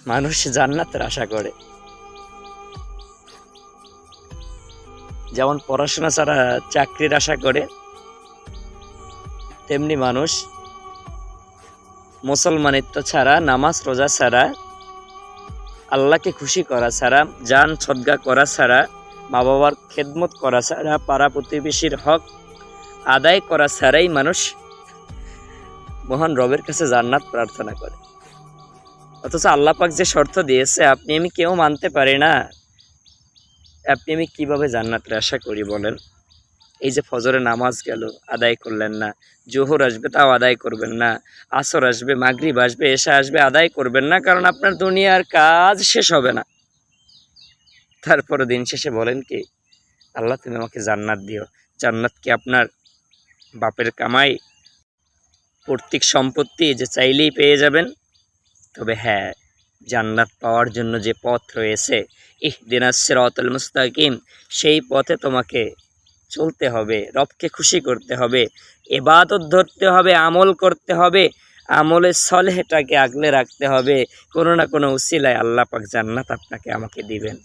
মানুষ জান্নাতের আশা করে। যেমন পড়াশোনা ছাড়া চাকরির আশা করে, তেমনি মানুষ মুসলমানিত্ব ছাড়া, নামাজ রোজা ছাড়া, আল্লাহকে খুশি করা ছাড়া, জান সদকা করা ছাড়া, মা বাবার খেদমত করা ছাড়া, পাড়া প্রতিবেশীর হক আদায় করা ছাড়াই মানুষ মহান রবের কাছে জান্নাত প্রার্থনা করে। অথচ আল্লাহ পাক যে শর্ত দিয়েছে, আপনি আমি কেউ মানতে পারি না, আপনি আমি কিভাবে জান্নাতের আশা করি বলেন? এই যে ফজরে নামাজ গেল, আদায় করলেন না, জোহর আসবে তাও আদায় করবেন না, আসর আসবে, মাগরিব আসবে, এশা আসবে, আদায় করবেন না, কারণ আপনার দুনিয়ার কাজ শেষ হবে না। তারপরে দিন শেষে বলেন কি, আল্লাহ তুমি আমাকে জান্নাত দিও। জান্নাত কি আপনার বাপের কামাই, পৈতৃক সম্পত্তি যে চাইলেই পেয়ে যাবেন? তবে হ্যাঁ, জান্নাত পাওয়ার জন্য যে পথ রয়েছে, ইহদিনাস সিরাতাল মুস্তাকিম, সেই পথে তোমাকে চলতে হবে, রবকে খুশি করতে হবে, ইবাদত ধরতে হবে, আমল করতে হবে, আমলে সলেহটাকে আগলে রাখতে হবে। কোনো না কোনো উসিলায় আল্লাহ পাক জান্নাত আপনাকে আমাকে দিবেন।